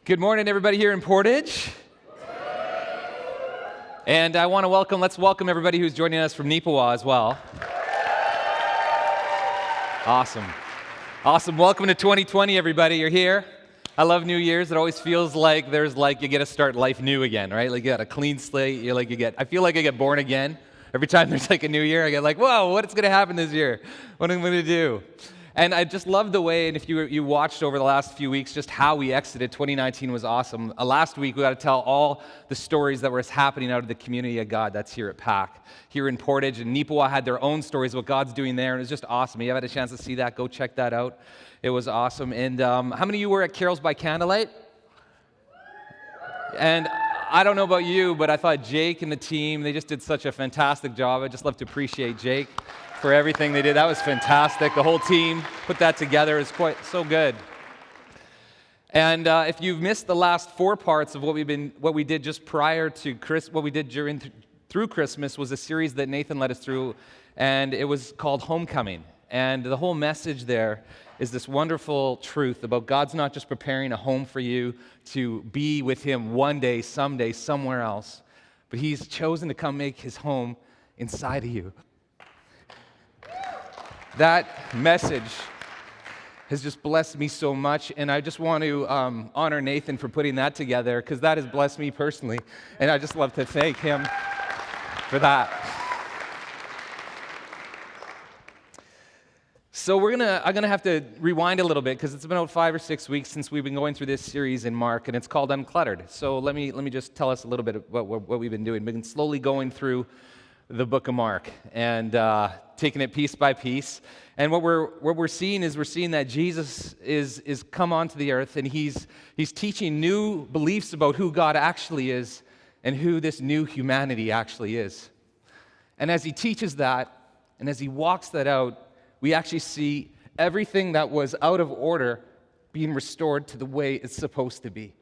Good morning, everybody here in Portage. And I want to let's welcome everybody who's joining us from Neepawa as well. Awesome. Welcome to 2020, everybody. You're here. I love New Year's. It always feels like you get to start life new again, right? Like you got a clean slate. I feel like I get born again. Every time there's like a new year, I get like, whoa, what's going to happen this year? What am I going to do? And I just love the way, and if you watched over the last few weeks, just how we exited 2019 was awesome. Last week, we got to tell all the stories that were happening out of the community of God that's here at PAC. Here in Portage and Neepawa had their own stories, what God's doing there, and it was just awesome. If you haven't had a chance to see that, go check that out. It was awesome. And how many of you were at Carols by Candlelight? And I don't know about you, but I thought Jake and the team, they just did such a fantastic job. I just love to appreciate Jake for everything they did. That was fantastic. The whole team put that together. It was quite so good. And if you've missed the last four parts of what we did just prior to what we did through Christmas was a series that Nathan led us through, and it was called Homecoming. And the whole message there is this wonderful truth about God's not just preparing a home for you to be with Him one day, someday, somewhere else, but He's chosen to come make His home inside of you. That message has just blessed me so much, and I just want to honor Nathan for putting that together, because that has blessed me personally, and I just love to thank him for that. So I'm gonna have to rewind a little bit, because it's been about 5 or 6 weeks since we've been going through this series in Mark, and it's called Uncluttered. So let me just tell us a little bit about what we've been doing. We've been slowly going through the book of Mark and taking it piece by piece. And what we're seeing is that Jesus is come onto the earth, and he's teaching new beliefs about who God actually is and who this new humanity actually is. And as he teaches that, and as he walks that out, we actually see everything that was out of order being restored to the way it's supposed to be.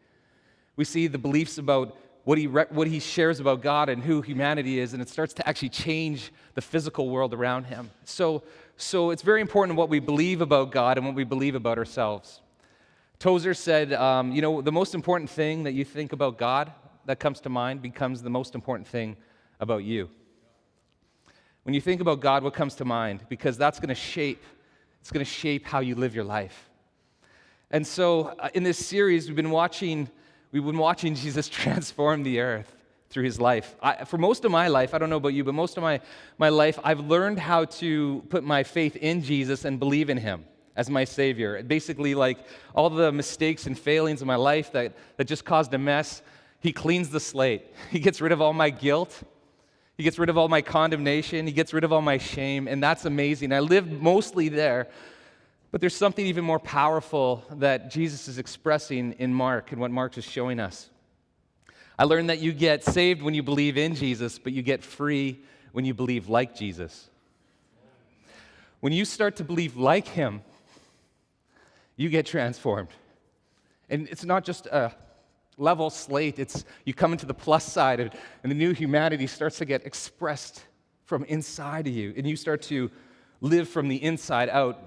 We see the beliefs about what he shares about God and who humanity is, and it starts to actually change the physical world around him. So it's very important what we believe about God and what we believe about ourselves. Tozer said, the most important thing that you think about God that comes to mind becomes the most important thing about you. When you think about God, what comes to mind? Because that's going to shape how you live your life. And so in this series, we've been watching Jesus transform the earth through his life. For most of my life, I don't know about you, but most of my life, I've learned how to put my faith in Jesus and believe in him as my Savior. Basically, like all the mistakes and failings of my life that just caused a mess, he cleans the slate. He gets rid of all my guilt. He gets rid of all my condemnation. He gets rid of all my shame, and that's amazing. I live mostly there. But there's something even more powerful that Jesus is expressing in Mark and what Mark is showing us. I learned that you get saved when you believe in Jesus, but you get free when you believe like Jesus. When you start to believe like him, you get transformed. And it's not just a level slate. It's you come into the plus side, and the new humanity starts to get expressed from inside of you, and you start to live from the inside out.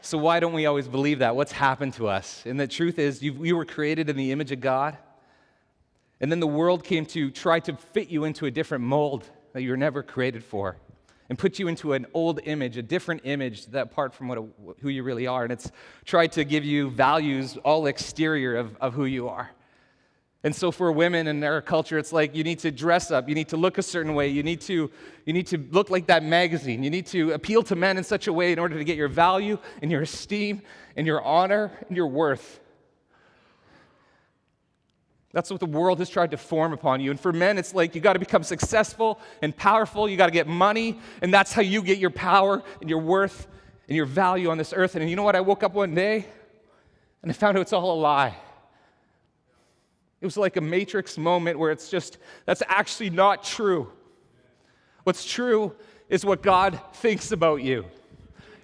So why don't we always believe that? What's happened to us? And the truth is, we were created in the image of God, and then the world came to try to fit you into a different mold that you were never created for, and put you into an old image, a different image that apart from who you really are. And it's tried to give you values all exterior of who you are. And so for women in our culture, it's like you need to dress up, you need to look a certain way, you need to look like that magazine, you need to appeal to men in such a way in order to get your value and your esteem and your honor and your worth. That's what the world has tried to form upon you. And for men, it's like you got to become successful and powerful, you got to get money, and that's how you get your power and your worth and your value on this earth. And you know what? I woke up one day and I found out it's all a lie. It was like a Matrix moment where it's just, that's actually not true. What's true is what God thinks about you.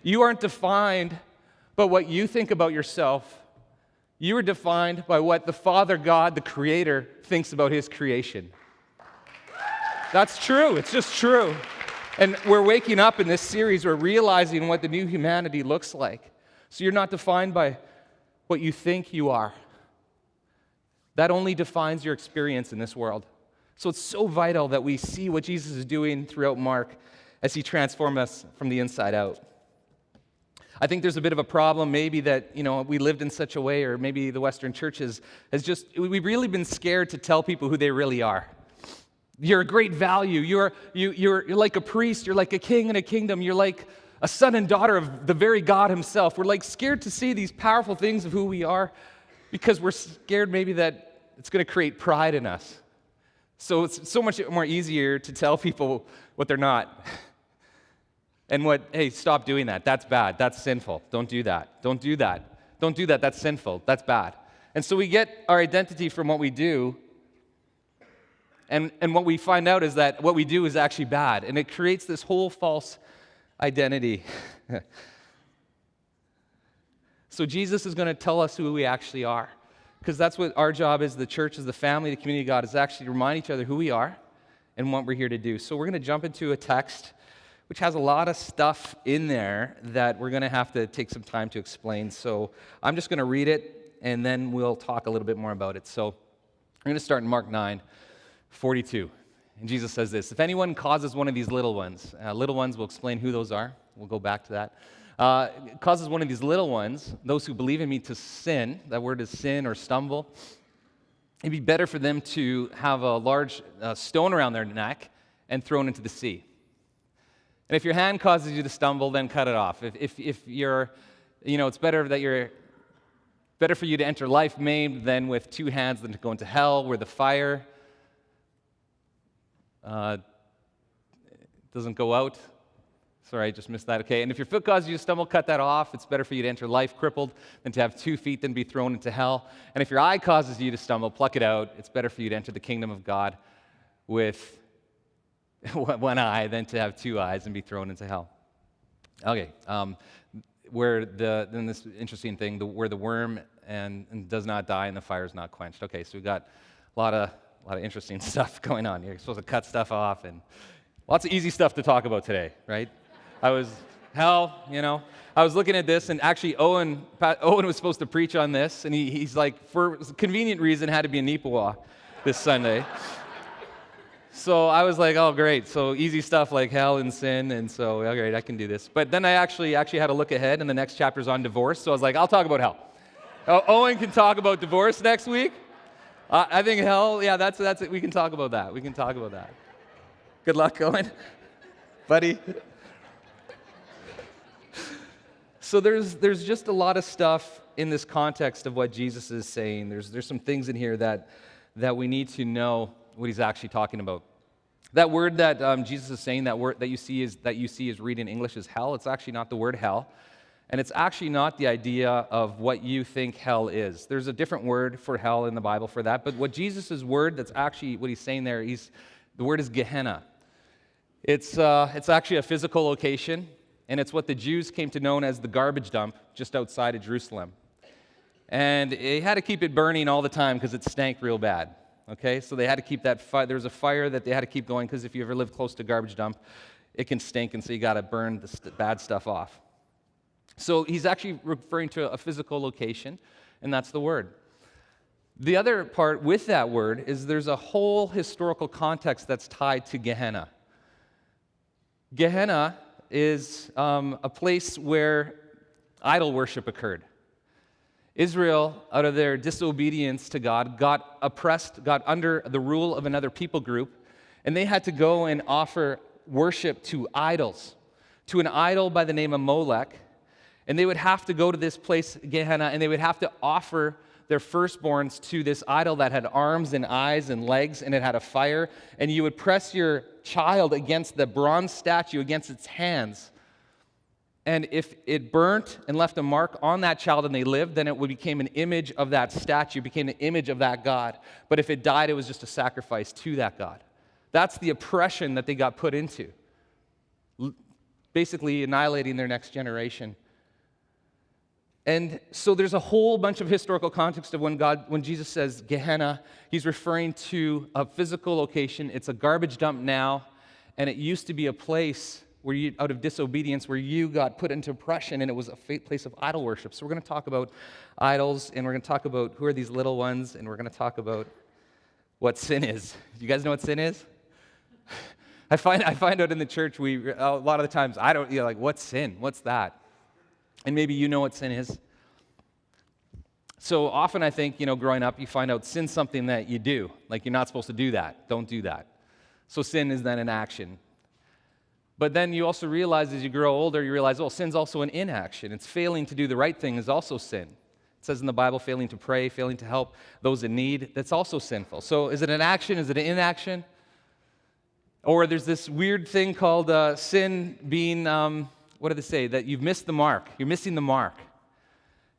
You aren't defined by what you think about yourself. You are defined by what the Father God, the Creator, thinks about his creation. That's true. It's just true. And we're waking up in this series, we're realizing what the new humanity looks like. So you're not defined by what you think you are, That only defines your experience in this world. So it's so vital that we see what Jesus is doing throughout Mark as he transforms us from the inside out. I think there's a bit of a problem maybe that, we lived in such a way, or maybe the Western church we've really been scared to tell people who they really are. You're a great value. You're like a priest. You're like a king in a kingdom. You're like a son and daughter of the very God himself. We're like scared to see these powerful things of who we are because we're scared maybe that it's going to create pride in us. So it's so much more easier to tell people what they're not. And hey, stop doing that. That's bad. That's sinful. Don't do that. Don't do that. Don't do that. That's sinful. That's bad. And so we get our identity from what we do. And what we find out is that what we do is actually bad. And it creates this whole false identity. So Jesus is going to tell us who we actually are. Because that's what our job is, the church, as the family, the community of God, is actually to remind each other who we are and what we're here to do. So we're going to jump into a text which has a lot of stuff in there that we're going to have to take some time to explain. So I'm just going to read it, and then we'll talk a little bit more about it. So I'm going to start in Mark 9:42. And Jesus says this: if anyone causes one of these little ones, we'll explain who those are. We'll go back to that. Causes one of these little ones, those who believe in me, to sin, that word is sin or stumble, it'd be better for them to have a large stone around their neck and thrown into the sea. And if your hand causes you to stumble, then cut it off. If you're, it's better for you to enter life maimed than with two hands than to go into hell, where the fire doesn't go out. Sorry, I just missed that. Okay, and if your foot causes you to stumble, cut that off. It's better for you to enter life crippled than to have 2 feet than be thrown into hell. And if your eye causes you to stumble, pluck it out. It's better for you to enter the kingdom of God with one eye than to have 2 eyes and be thrown into hell. Okay, then this interesting thing, where the worm and does not die and the fire is not quenched. Okay, so we got a lot of interesting stuff going on here. You're supposed to cut stuff off and lots of easy stuff to talk about today, right? I was looking at this, and actually Owen was supposed to preach on this, and he's like, for convenient reason, had to be in Neepawa this Sunday. So I was like, oh, great. So easy stuff like hell and sin, and so, oh, great, I can do this. But then I actually had to look ahead, and the next chapter's on divorce, so I was like, I'll talk about hell. Owen can talk about divorce next week. I think hell, yeah, that's it. We can talk about that. Good luck, Owen. Buddy. So there's just a lot of stuff in this context of what Jesus is saying. There's some things in here that we need to know what he's actually talking about. That word that Jesus is saying, that word that you see is read in English as hell. It's actually not the word hell, and it's actually not the idea of what you think hell is. There's a different word for hell in the Bible for that, but what Jesus' word, that's actually what he's saying there, the word is Gehenna. It's actually a physical location, and it's what the Jews came to know as the garbage dump just outside of Jerusalem. And they had to keep it burning all the time because it stank real bad. Okay, so they had to keep that fire. There was a fire that they had to keep going because if you ever live close to a garbage dump, it can stink, and so you got to burn the bad stuff off. So he's actually referring to a physical location, and that's the word. The other part with that word is there's a whole historical context that's tied to Gehenna. Gehenna is a place where idol worship occurred. Israel, out of their disobedience to God, got oppressed, got under the rule of another people group, and they had to go and offer worship to idols, to an idol by the name of Molech. And they would have to go to this place, Gehenna, and they would have to offer their firstborns to this idol that had arms and eyes and legs, and it had a fire. And you would press your child against the bronze statue, against its hands. And if it burnt and left a mark on that child and they lived, then it became an image of that statue, became an image of that God. But if it died, it was just a sacrifice to that God. That's the oppression that they got put into, basically annihilating their next generation. And so there's a whole bunch of historical context of when Jesus says Gehenna, he's referring to a physical location. It's a garbage dump now, and it used to be a place where you, out of disobedience, where you got put into oppression, and it was a place of idol worship. So we're going to talk about idols, and we're going to talk about who are these little ones, and we're going to talk about what sin is. You guys know what sin is? I find out in the church, a lot of the times, I don't, like, what's sin? What's that? And maybe you know what sin is. So often I think, growing up, you find out sin's something that you do. Like, you're not supposed to do that. Don't do that. So sin is then an action. But then you also realize as you grow older, you realize, sin's also an inaction. It's failing to do the right thing is also sin. It says in the Bible, failing to pray, failing to help those in need, that's also sinful. So is it an action? Is it an inaction? Or there's this weird thing called sin being, what do they say? That you've missed the mark. You're missing the mark.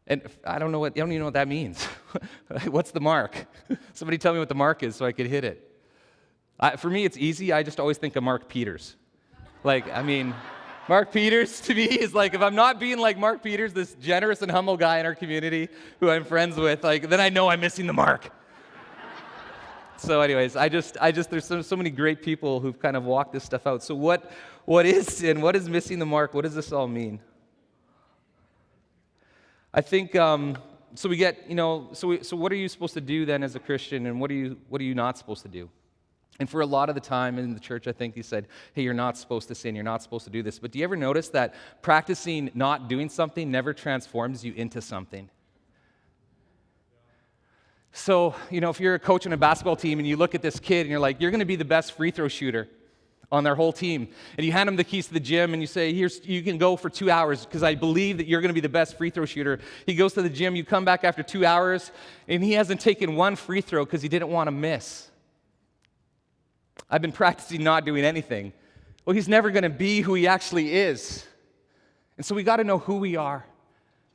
And I don't even know what that means. What's the mark? Somebody tell me what the mark is so I could hit it. For me, it's easy. I just always think of Mark Peters. Mark Peters to me is like, if I'm not being like Mark Peters, this generous and humble guy in our community who I'm friends with, then I know I'm missing the mark. So anyways, there's so many great people who've kind of walked this stuff out. So what is sin? What is missing the mark? What does this all mean? I think, so we get, so what are you supposed to do then as a Christian, and what are you not supposed to do? And for a lot of the time in the church, I think he said, hey, you're not supposed to sin, you're not supposed to do this. But do you ever notice that practicing not doing something never transforms you into something? So, if you're a coach on a basketball team and you look at this kid and you're like, you're going to be the best free throw shooter on their whole team, and you hand him the keys to the gym and you say, you can go for 2 hours because I believe that you're going to be the best free throw shooter. He goes to the gym, you come back after 2 hours, and he hasn't taken one free throw because he didn't want to miss. I've been practicing not doing anything. Well, he's never going to be who he actually is. And so we got to know who we are.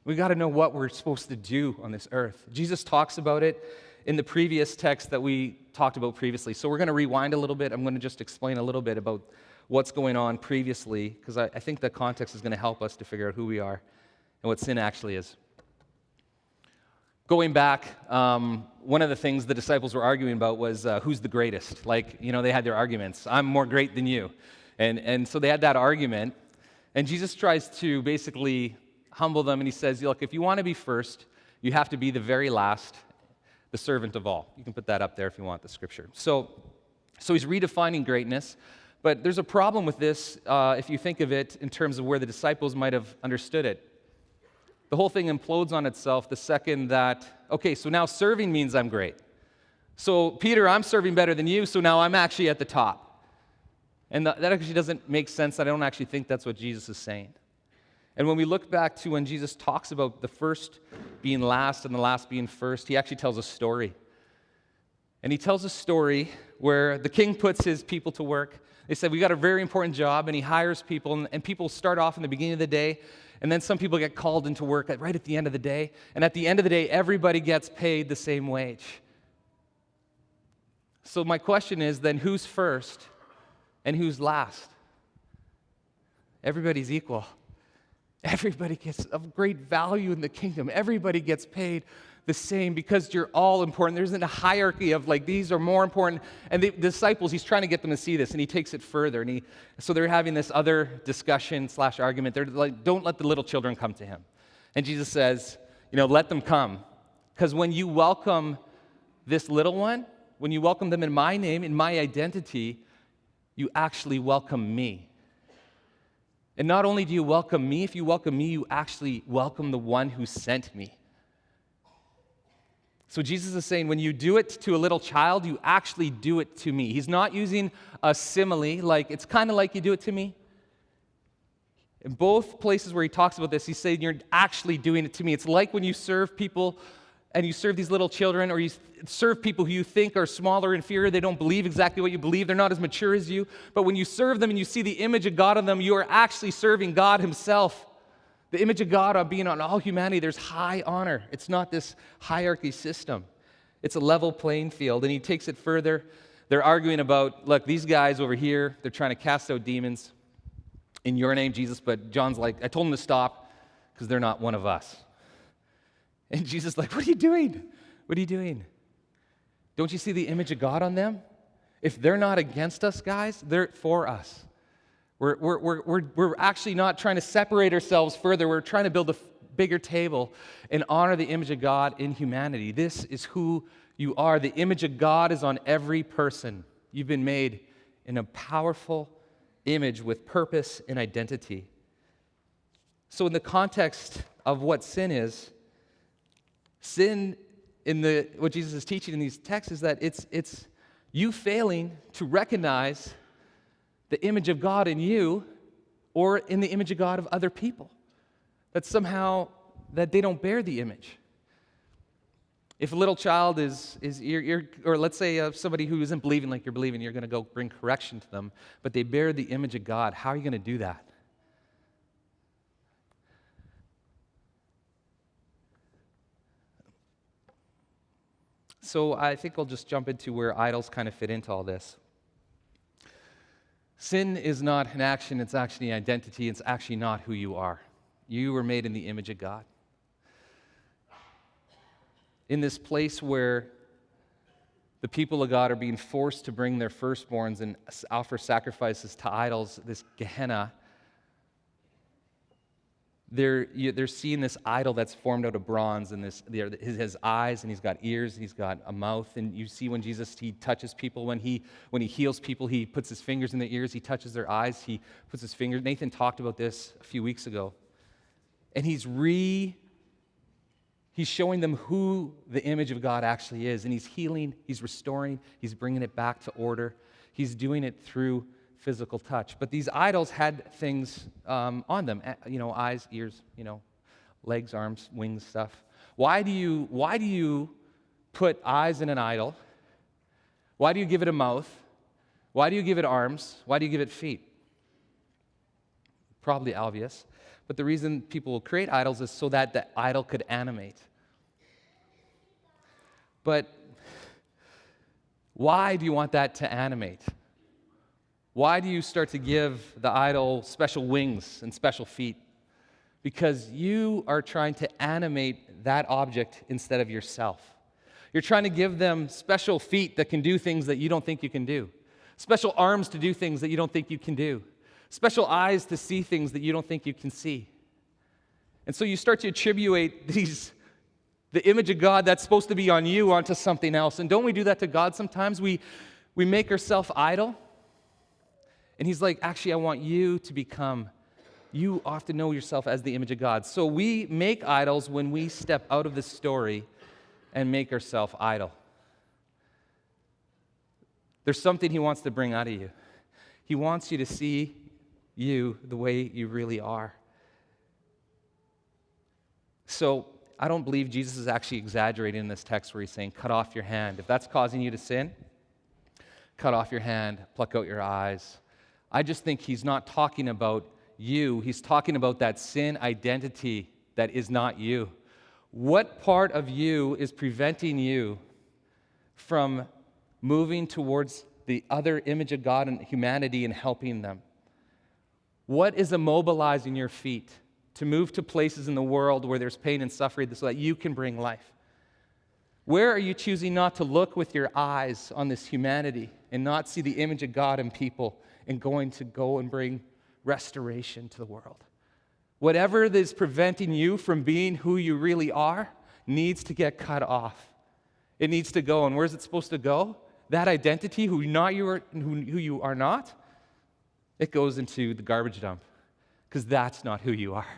We got to know what we're supposed to do on this earth. Jesus talks about it in the previous text that we talked about previously. So we're going to rewind a little bit. I'm going to just explain a little bit about what's going on previously, because I think the context is going to help us to figure out who we are and what sin actually is. Going back, one of the things the disciples were arguing about was who's the greatest. They had their arguments. I'm more great than you. And so they had that argument. And Jesus tries to basically humble them, and he says, look, if you want to be first, you have to be the very last, the servant of all. You can put that up there if you want, the scripture. So he's redefining greatness. But there's a problem with this if you think of it in terms of where the disciples might have understood it. The whole thing implodes on itself the second that, okay, so now serving means I'm great. So, Peter, I'm serving better than you, so now I'm actually at the top. And that actually doesn't make sense. I don't actually think that's what Jesus is saying. And when we look back to when Jesus talks about the first being last and the last being first, he actually tells a story. And he tells a story where the king puts his people to work. They said, we got a very important job, and he hires people, and people start off in the beginning of the day, and then some people get called into work right at the end of the day. And at the end of the day, everybody gets paid the same wage. So my question is then, who's first and who's last? Everybody's equal. Everybody gets of great value in the kingdom. Everybody gets paid the same because you're all important. There isn't a hierarchy of these are more important. And the disciples, he's trying to get them to see this, and he takes it further. So they're having this other discussion / argument. They're like, don't let the little children come to him. And Jesus says, let them come. Because when you welcome this little one, when you welcome them in my name, in my identity, you actually welcome me. And not only do you welcome me, if you welcome me, you actually welcome the one who sent me. So Jesus is saying, when you do it to a little child, you actually do it to me. He's not using a simile, like it's kind of like you do it to me. In both places where he talks about this, he's saying you're actually doing it to me. It's like when you serve people and you serve these little children, or you serve people who you think are small or inferior. They don't believe exactly what you believe. They're not as mature as you. But when you serve them and you see the image of God on them, you are actually serving God himself. The image of God being on all humanity, there's high honor. It's not this hierarchy system. It's a level playing field. And he takes it further. They're arguing about, look, these guys over here, they're trying to cast out demons in your name, Jesus. But John's like, I told them to stop because they're not one of us. And Jesus is like, what are you doing? What are you doing? Don't you see the image of God on them? If they're not against us, guys, they're for us. We're actually not trying to separate ourselves further. We're trying to build a bigger table and honor the image of God in humanity. This is who you are. The image of God is on every person. You've been made in a powerful image with purpose and identity. So in the context of what sin is, sin in what Jesus is teaching in these texts is that it's you failing to recognize the image of God in you or in the image of God of other people. That somehow that they don't bear the image. If a little child or let's say somebody who isn't believing like you're believing, you're going to go bring correction to them, but they bear the image of God, how are you going to do that? So I think I'll just jump into where idols kind of fit into all this. Sin is not an action, it's actually an identity, it's actually not who you are. You were made in the image of God. In this place where the people of God are being forced to bring their firstborns and offer sacrifices to idols, this Gehenna, they're seeing this idol that's formed out of bronze, and he has eyes, and he's got ears, and he's got a mouth. And you see when Jesus, he touches people, when he heals people, he puts his fingers in their ears, he touches their eyes, he puts his fingers. Nathan talked about this a few weeks ago. And he's showing them who the image of God actually is. And he's healing, he's restoring, he's bringing it back to order. He's doing it through physical touch. But these idols had things on them, eyes, ears, legs, arms, wings, stuff. Why do you put eyes in an idol? Why do you give it a mouth? Why do you give it arms? Why do you give it feet? Probably obvious. But the reason people will create idols is so that the idol could animate. But why do you want that to animate? Why do you start to give the idol special wings and special feet? Because you are trying to animate that object instead of yourself. You're trying to give them special feet that can do things that you don't think you can do. Special arms to do things that you don't think you can do. Special eyes to see things that you don't think you can see. And so you start to attribute the image of God that's supposed to be on you onto something else. And don't we do that to God sometimes? We make ourselves idol. And he's like, actually, I want you to become, you often know yourself as the image of God. So we make idols when we step out of the story and make ourselves idol. There's something he wants to bring out of you. He wants you to see you the way you really are. So I don't believe Jesus is actually exaggerating in this text where he's saying, cut off your hand. If that's causing you to sin, cut off your hand, pluck out your eyes. I just think he's not talking about you. He's talking about that sin identity that is not you. What part of you is preventing you from moving towards the other image of God and humanity and helping them? What is immobilizing your feet to move to places in the world where there's pain and suffering so that you can bring life? Where are you choosing not to look with your eyes on this humanity and not see the image of God in people and going to go and bring restoration to the world? Whatever is preventing you from being who you really are needs to get cut off. It needs to go. And where's it supposed to go? That identity, who you are not, it goes into the garbage dump, because that's not who you are.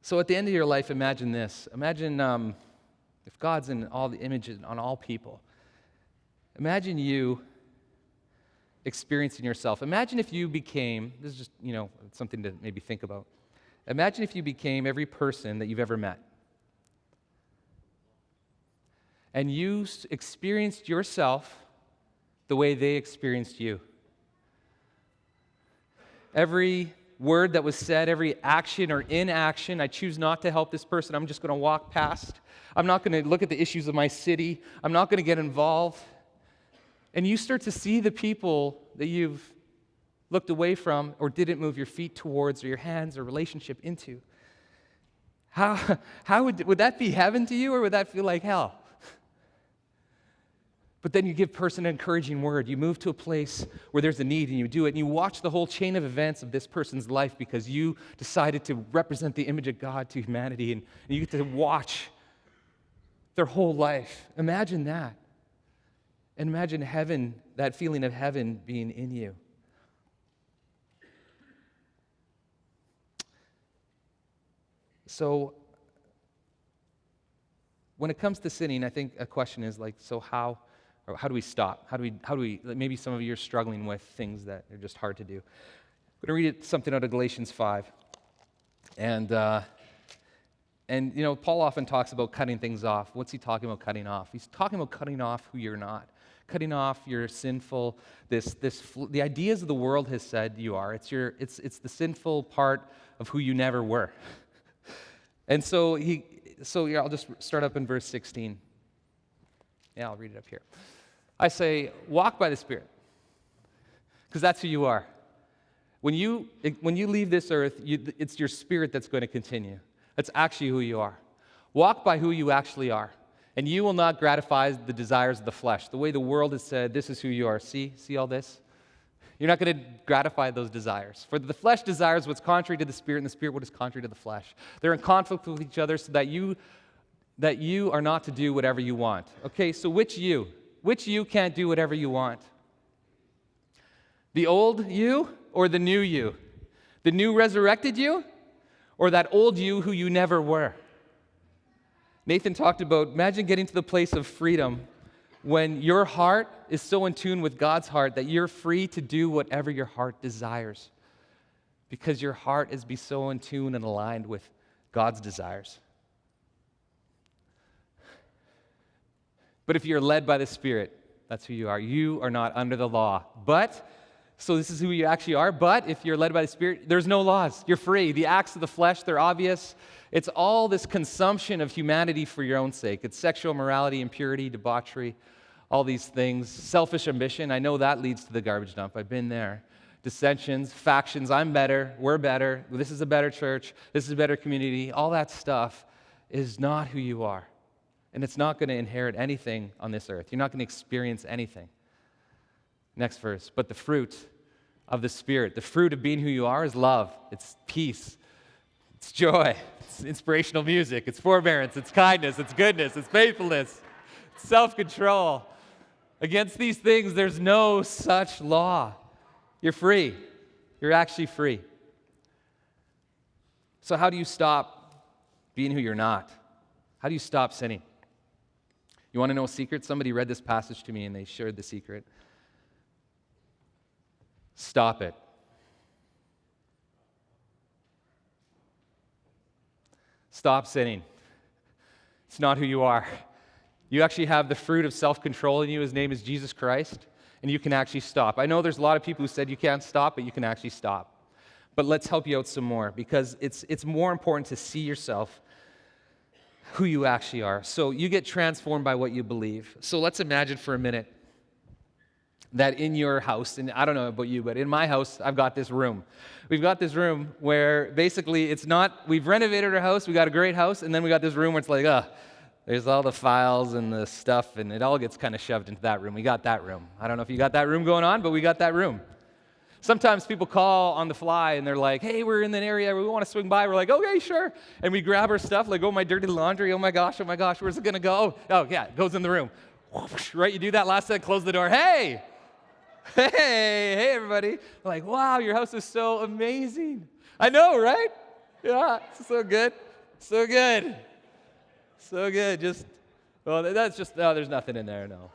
So at the end of your life, imagine this. Imagine if God's in all the images on all people. Imagine you experiencing yourself. Imagine if you became, this is just, something to maybe think about. Imagine if you became every person that you've ever met. And you experienced yourself the way they experienced you. Every word that was said, every action or inaction, I choose not to help this person. I'm just going to walk past. I'm not going to look at the issues of my city. I'm not going to get involved. And you start to see the people that you've looked away from or didn't move your feet towards or your hands or relationship into. How would that be heaven to you, or would that feel like hell? But then you give person an encouraging word. You move to a place where there's a need and you do it. And you watch the whole chain of events of this person's life because you decided to represent the image of God to humanity. And you get to watch their whole life. Imagine that. And imagine heaven, that feeling of heaven being in you. So, when it comes to sinning, I think a question is like, so how do we stop? How do we, maybe some of you are struggling with things that are just hard to do. I'm going to read something out of Galatians 5. And Paul often talks about cutting things off. What's he talking about cutting off? He's talking about cutting off who you're not. Cutting off your sinful, the ideas of the world has said you are. It's the sinful part of who you never were. And so I'll just start up in verse 16. Yeah, I'll read it up here. I say, walk by the Spirit, because that's who you are. When you leave this earth, it's your spirit that's going to continue. That's actually who you are. Walk by who you actually are, and you will not gratify the desires of the flesh. The way the world has said, this is who you are. See all this? You're not going to gratify those desires. For the flesh desires what's contrary to the Spirit, and the Spirit what is contrary to the flesh. They're in conflict with each other so that you are not to do whatever you want. Okay, so which you can't do whatever you want? The old you or the new you? The new resurrected you or that old you who you never were? Nathan talked about, imagine getting to the place of freedom when your heart is so in tune with God's heart that you're free to do whatever your heart desires because your heart is be so in tune and aligned with God's desires. But if you're led by the Spirit, that's who you are. You are not under the law. So this is who you actually are. But if you're led by the Spirit, there's no laws. You're free. The acts of the flesh, they're obvious. It's all this consumption of humanity for your own sake. It's sexual immorality, impurity, debauchery, all these things. Selfish ambition. I know that leads to the garbage dump. I've been there. Dissensions, factions. I'm better. We're better. This is a better church. This is a better community. All that stuff is not who you are. And it's not going to inherit anything on this earth. You're not going to experience anything. Next verse. But the fruit of the Spirit, the fruit of being who you are is love. It's peace. It's joy. It's inspirational music. It's forbearance. It's kindness. It's goodness. It's faithfulness. It's self-control. Against these things, there's no such law. You're free. You're actually free. So how do you stop being who you're not? How do you stop sinning? You want to know a secret? Somebody read this passage to me and they shared the secret. Stop it. Stop sinning. It's not who you are. You actually have the fruit of self-control in you. His name is Jesus Christ, and you can actually stop. I know there's a lot of people who said you can't stop, but you can actually stop. But let's help you out some more, because it's more important to see yourself who you actually are. So you get transformed by what you believe. So let's imagine for a minute that in your house, and I don't know about you, but in my house, I've got this room. We've got this room where basically it's not, we've renovated our house, we got a great house, and then we got this room where it's like, there's all the files and the stuff, and it all gets kind of shoved into that room. We got that room. I don't know if you got that room going on, but we got that room. Sometimes people call on the fly, and they're like, hey, we're in an area, we want to swing by. We're like, okay, sure. And we grab our stuff, like, oh, my dirty laundry, oh my gosh, where's it going to go? Oh, yeah, it goes in the room. Right, you do that last second, close the door. Hey, everybody. Like, wow, your house is so amazing. I know, right? Yeah, it's so good. So good. There's nothing in there, no.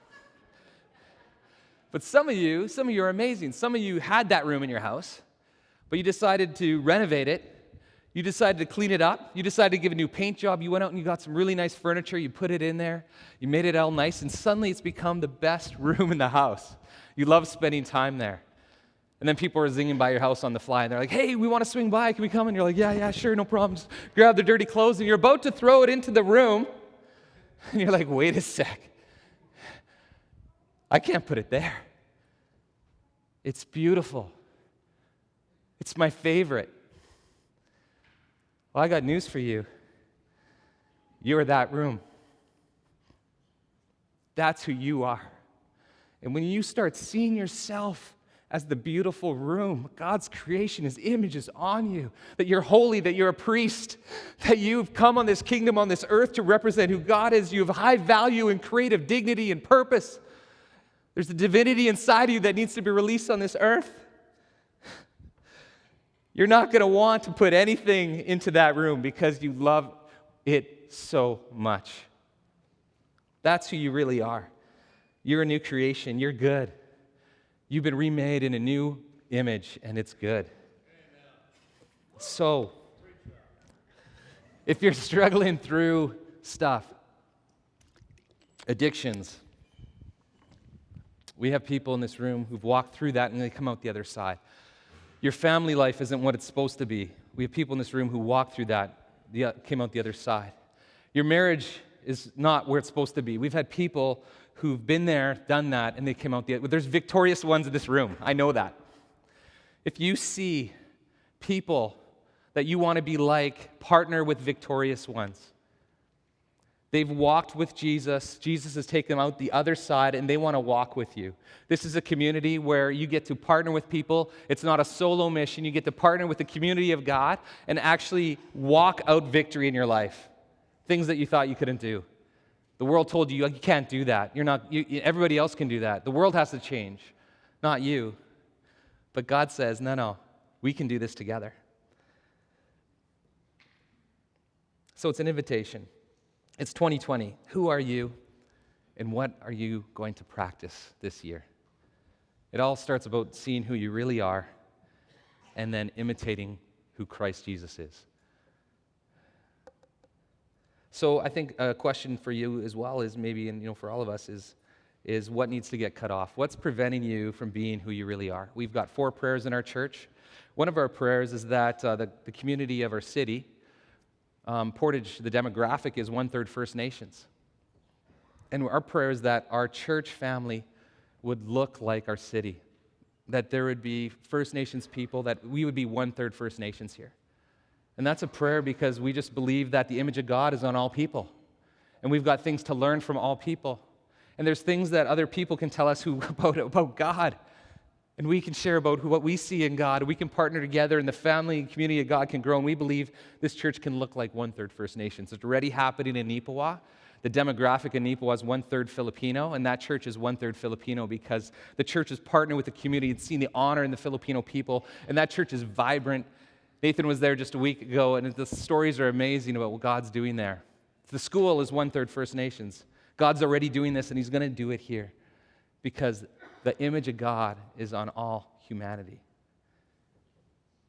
But some of you are amazing. Some of you had that room in your house, but you decided to renovate it. You decided to clean it up. You decided to give a new paint job. You went out and you got some really nice furniture. You put it in there. You made it all nice, and suddenly it's become the best room in the house. You love spending time there. And then people are zinging by your house on the fly, and they're like, hey, we want to swing by. Can we come? And you're like, yeah, sure, no problem. Just grab the dirty clothes, and you're about to throw it into the room, and you're like, wait a sec. I can't put it there. It's beautiful. It's my favorite. Well, I got news for you. You're that room. That's who you are. And when you start seeing yourself as the beautiful room, God's creation, His image is on you, that you're holy, that you're a priest, that you've come on this kingdom on this earth to represent who God is. You have high value and creative dignity and purpose. There's a divinity inside of you that needs to be released on this earth. You're not going to want to put anything into that room because you love it so much. That's who you really are. You're a new creation. You're good. You've been remade in a new image, and it's good. So, if you're struggling through stuff, addictions, we have people in this room who've walked through that and they come out the other side. Your family life isn't what it's supposed to be. We have people in this room who walked through that, came out the other side. Your marriage is not where it's supposed to be. We've had people who've been there, done that, and they came out the other. There's victorious ones in this room. I know that. If you see people that you want to be like, partner with victorious ones. They've walked with Jesus. Jesus has taken them out the other side, and they want to walk with you. This is a community where you get to partner with people. It's not a solo mission. You get to partner with the community of God and actually walk out victory in your life. Things that you thought you couldn't do. The world told you can't do that. Everybody else can do that. The world has to change, not you. But God says, no, we can do this together. So it's an invitation. It's 2020. Who are you, and what are you going to practice this year? It all starts about seeing who you really are and then imitating who Christ Jesus is. So I think a question for you as well is maybe, and for all of us, is what needs to get cut off? What's preventing you from being who you really are? We've got 4 prayers in our church. One of our prayers is that the community of our city, Portage, the demographic is 1/3 First Nations. And our prayer is that our church family would look like our city, that there would be First Nations people, that we would be 1/3 First Nations here. And that's a prayer because we just believe that the image of God is on all people. And we've got things to learn from all people. And there's things that other people can tell us about God. And we can share about what we see in God. We can partner together, and the family and community of God can grow. And we believe this church can look like 1/3 First Nations. It's already happening in Nipawa. The demographic in Nipawa is 1/3 Filipino, and that church is 1/3 Filipino because the church is partnering with the community and seeing the honor in the Filipino people. And that church is vibrant. Nathan was there just a week ago, and the stories are amazing about what God's doing there. The school is 1/3 First Nations. God's already doing this, and He's going to do it here because the image of God is on all humanity.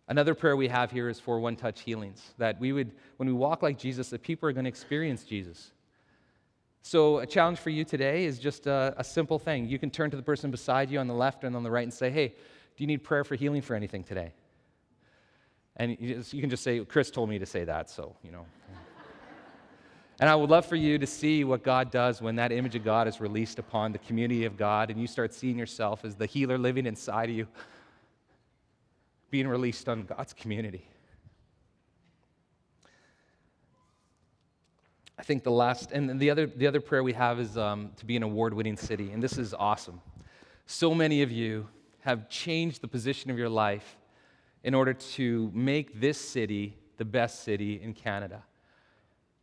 Another prayer we have here is for one-touch healings, that we would, when we walk like Jesus, that people are going to experience Jesus. So a challenge for you today is just a simple thing. You can turn to the person beside you on the left and on the right and say, hey, do you need prayer for healing for anything today? And you can just say, Chris told me to say that, so. And I would love for you to see what God does when that image of God is released upon the community of God and you start seeing yourself as the healer living inside of you, being released on God's community. I think the other prayer we have is to be an award-winning city, and this is awesome. So many of you have changed the position of your life in order to make this city the best city in Canada.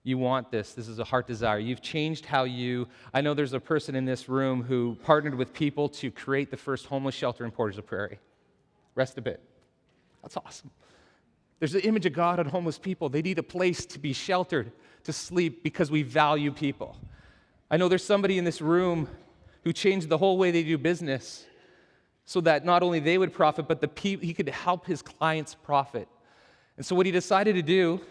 You want this. This is a heart desire. You've changed how I know there's a person in this room who partnered with people to create the first homeless shelter in Portage Prairie. Rest a bit. That's awesome. There's the image of God on homeless people. They need a place to be sheltered, to sleep, because we value people. I know there's somebody in this room who changed the whole way they do business so that not only they would profit, but he could help his clients profit. And so what he decided to do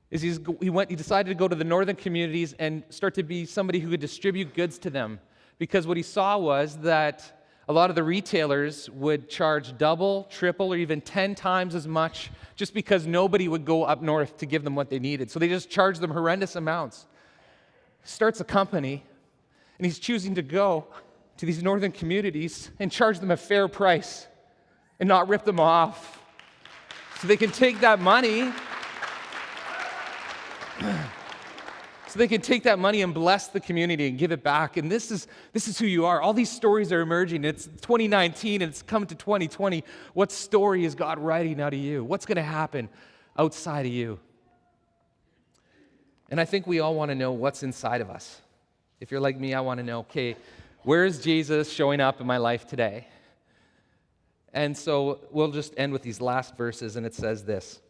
is he decided to go to the northern communities and start to be somebody who could distribute goods to them. Because what he saw was that a lot of the retailers would charge double, triple, or even 10 times as much just because nobody would go up north to give them what they needed. So they just charged them horrendous amounts. Starts a company, and he's choosing to go to these northern communities and charge them a fair price and not rip them off. So they can take that money so they can take that money and bless the community and give it back. And this is who you are. All these stories are emerging. It's 2019 and it's coming to 2020. What story is God writing out of you? What's going to happen outside of you? And I think we all want to know what's inside of us. If you're like me, I want to know, okay, where is Jesus showing up in my life today? And so we'll just end with these last verses, and it says this: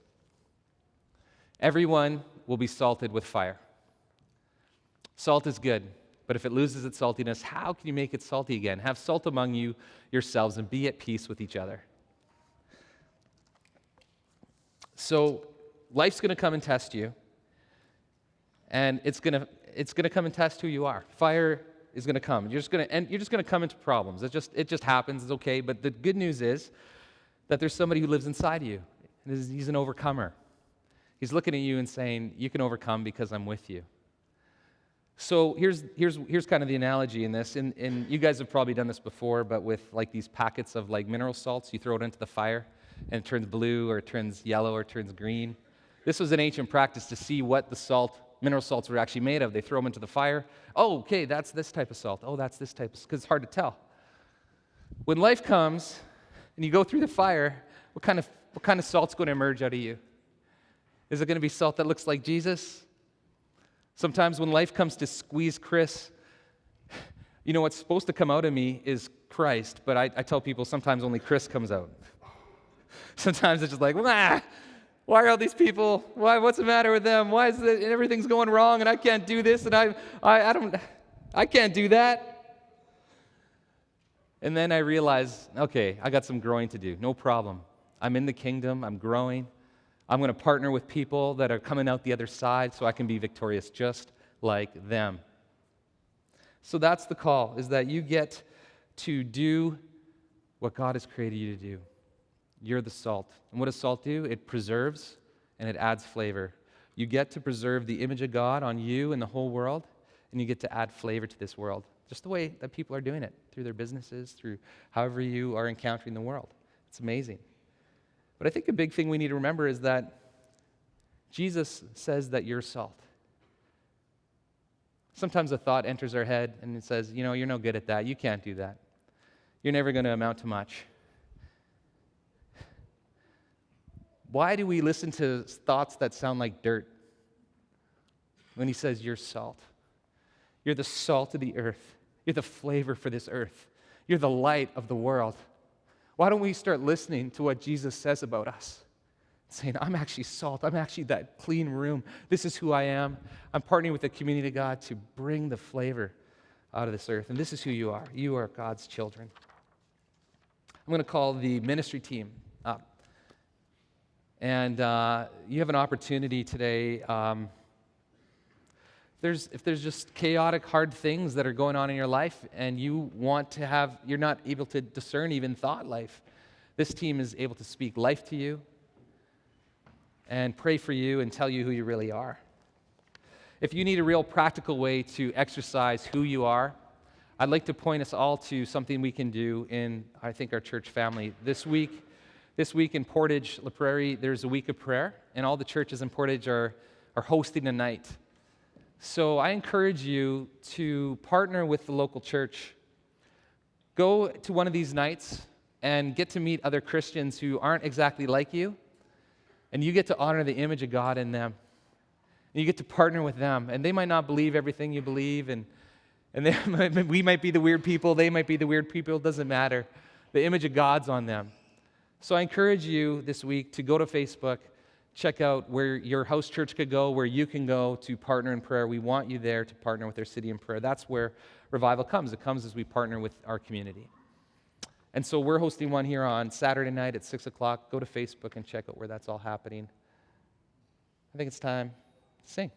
everyone will be salted with fire. Salt is good, but if it loses its saltiness, how can you make it salty again? Have salt among you yourselves and be at peace with each other. So life's going to come and test you, and it's going to come and test who you are. Fire is going to come. You're just going to come into problems. It just happens. It's okay. But the good news is that there's somebody who lives inside you. He's an overcomer. He's looking at you and saying, "You can overcome because I'm with you." So here's kind of the analogy in this. And you guys have probably done this before, but with like these packets of like mineral salts, you throw it into the fire, and it turns blue, or it turns yellow, or it turns green. This was an ancient practice to see what the mineral salts were actually made of. They throw them into the fire. Oh, okay, that's this type of salt. Oh, that's this type of, because it's hard to tell. When life comes and you go through the fire, what kind of salt's going to emerge out of you? Is it going to be salt that looks like Jesus? Sometimes when life comes to squeeze Chris, you know what's supposed to come out of me is Christ, but I tell people sometimes only Chris comes out. Sometimes it's just like, why are all these people? What's the matter with them? Why is it everything's going wrong and I can't do this and I can't do that? And then I realize, okay, I got some growing to do. No problem. I'm in the kingdom. I'm growing. I'm going to partner with people that are coming out the other side so I can be victorious just like them. So that's the call, is that you get to do what God has created you to do. You're the salt. And what does salt do? It preserves and it adds flavor. You get to preserve the image of God on you and the whole world, and you get to add flavor to this world, just the way that people are doing it, through their businesses, through however you are encountering the world. It's amazing. But I think a big thing we need to remember is that Jesus says that you're salt. Sometimes a thought enters our head and it says, you're no good at that. You can't do that. You're never going to amount to much. Why do we listen to thoughts that sound like dirt when he says you're salt? You're the salt of the earth. You're the flavor for this earth. You're the light of the world. Why don't we start listening to what Jesus says about us? Saying, I'm actually salt. I'm actually that clean room. This is who I am. I'm partnering with the community of God to bring the flavor out of this earth. And this is who you are. You are God's children. I'm going to call the ministry team up. And you have an opportunity today. If there's just chaotic, hard things that are going on in your life and you want to have, you're not able to discern even thought life, this team is able to speak life to you and pray for you and tell you who you really are. If you need a real practical way to exercise who you are, I'd like to point us all to something we can do in, I think, our church family. This week in Portage, Prairie, there's a week of prayer, and all the churches in Portage are hosting a night. So I encourage you to partner with the local church. Go to one of these nights and get to meet other Christians who aren't exactly like you, and you get to honor the image of God in them. And you get to partner with them, and they might not believe everything you believe, and we might be the weird people, they might be the weird people, it doesn't matter. The image of God's on them. So I encourage you this week to go to Facebook, check out where your house church could go, where you can go to partner in prayer. We want you there to partner with our city in prayer. That's where revival comes. It comes as we partner with our community. And so we're hosting one here on Saturday night at 6 o'clock. Go to Facebook and check out where that's all happening. I think it's time to sing.